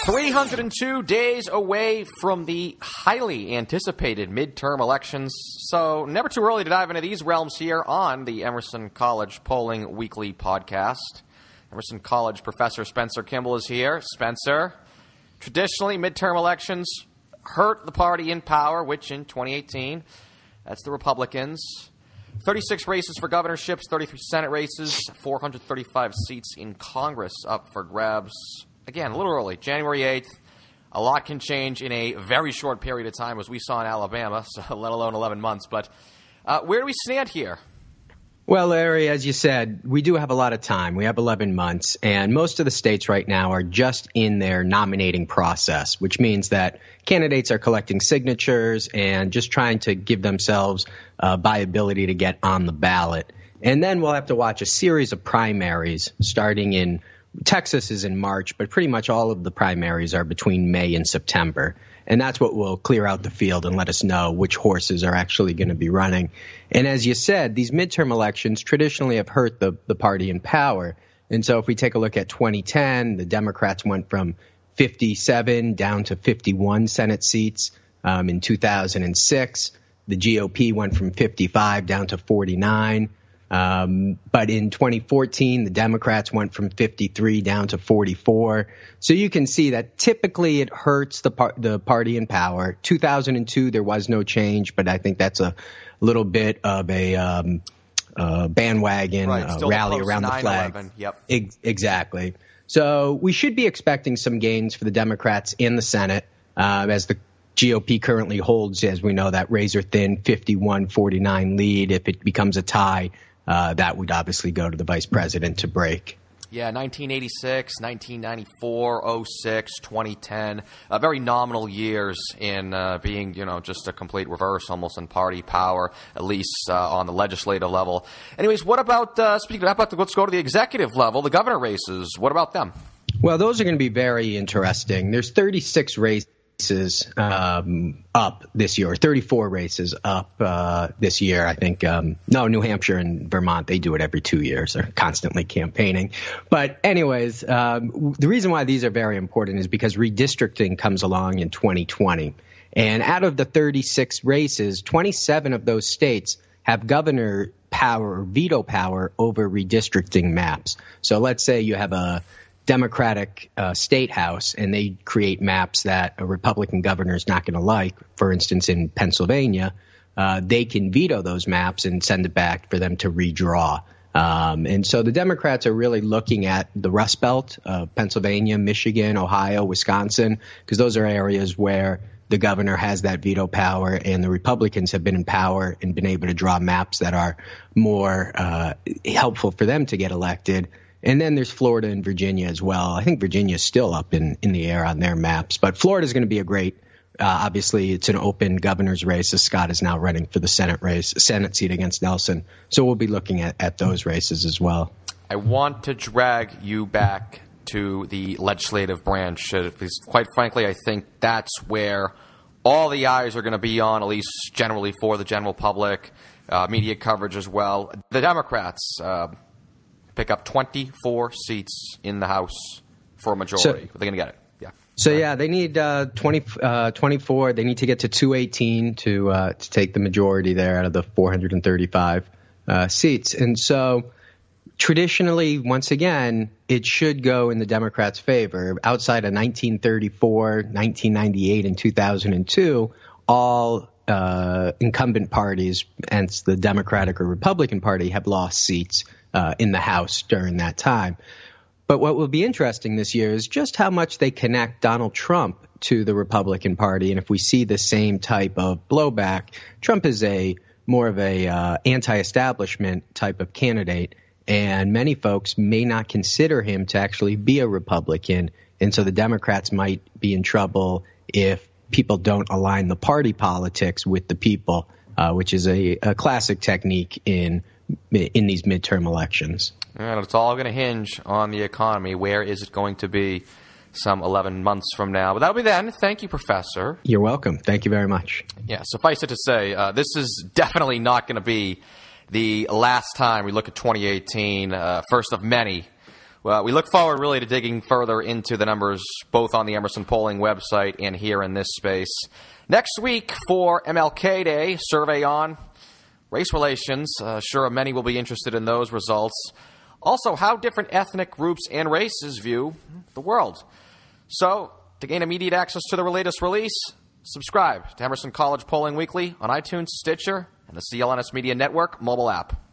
302 days away from the highly anticipated midterm elections, so never too early to dive into these realms here on the Emerson College Polling Weekly podcast. Emerson College professor Spencer Kimball is here. Spencer, traditionally midterm elections hurt the party in power, which in 2018, that's the Republicans. 36 races for governorships, 33 Senate races, 435 seats in Congress up for grabs. Again, a little early, January 8th. A lot can change in a very short period of time, as we saw in Alabama, so let alone 11 months. But where do we stand here? Well, Larry, as you said, we do have a lot of time. We have 11 months, and most of the states right now are just in their nominating process, which means that candidates are collecting signatures and just trying to give themselves viability to get on the ballot. And then we'll have to watch a series of primaries starting in Texas is in March, but pretty much all of the primaries are between May and September. And that's what will clear out the field and let us know which horses are actually going to be running. And as you said, these midterm elections traditionally have hurt the party in power. And so if we take a look at 2010, the Democrats went from 57 down to 51 Senate seats. In 2006, the GOP went from 55 down to 49. But in 2014, the Democrats went from 53 down to 44. So you can see that typically it hurts the party in power. 2002, there was no change, but I think that's a little bit of a bandwagon rally around the flag. Yep. Exactly. So we should be expecting some gains for the Democrats in the Senate, as the GOP currently holds, as we know, that razor-thin 51-49 lead. If it becomes a tie, that would obviously go to the vice president to break. Yeah, 1986, 1994, 06, 2010, very nominal years in being, just a complete reverse almost in party power, at least on the legislative level. Anyways, what about, let's go to the executive level, the governor races. What about them? Well, those are going to be very interesting. There's 36 races up this year, or 34 races up this year, I think. New Hampshire and Vermont, they do it every 2 years. They're constantly campaigning. But anyways, the reason why these are very important is because redistricting comes along in 2020. And out of the 36 races, 27 of those states have governor power or veto power over redistricting maps. So let's say you have a Democratic state house, and they create maps that a Republican governor is not going to like. For instance, in Pennsylvania, they can veto those maps and send it back for them to redraw. And so the Democrats are really looking at the Rust Belt of Pennsylvania, Michigan, Ohio, Wisconsin, because those are areas where the governor has that veto power, and the Republicans have been in power and been able to draw maps that are more helpful for them to get elected. And then there's Florida and Virginia as well. I think Virginia is still up in the air on their maps. But Florida is going to be a great, obviously, it's an open governor's race, as Scott is now running for the Senate seat against Nelson. So we'll be looking at those races as well. I want to drag you back to the legislative branch, because quite frankly, I think that's where all the eyes are going to be on, at least generally for the general public, media coverage as well. The Democrats pick up 24 seats in the House for a majority. Are they going to get it? Yeah. So, they need 24. They need to get to 218 to take the majority there out of the 435 seats. And so traditionally, once again, it should go in the Democrats' favor. Outside of 1934, 1998, and 2002, all incumbent parties, hence the Democratic or Republican Party, have lost seats in the House during that time. But what will be interesting this year is just how much they connect Donald Trump to the Republican Party. And if we see the same type of blowback, Trump is more of a anti-establishment type of candidate, and many folks may not consider him to actually be a Republican. And so the Democrats might be in trouble if people don't align the party politics with the people, which is a classic technique in these midterm elections. And it's all going to hinge on the economy. Where is it going to be some 11 months from now? But that'll be then. Thank you, Professor. You're welcome. Thank you very much. Yeah, suffice it to say, this is definitely not going to be the last time we look at 2018, first of many, Well, we look forward really to digging further into the numbers, both on the Emerson Polling website and here in this space. Next week for MLK Day, survey on race relations. Sure, many will be interested in those results. Also, how different ethnic groups and races view the world. So, to gain immediate access to the latest release, subscribe to Emerson College Polling Weekly on iTunes, Stitcher, and the CLNS Media Network mobile app.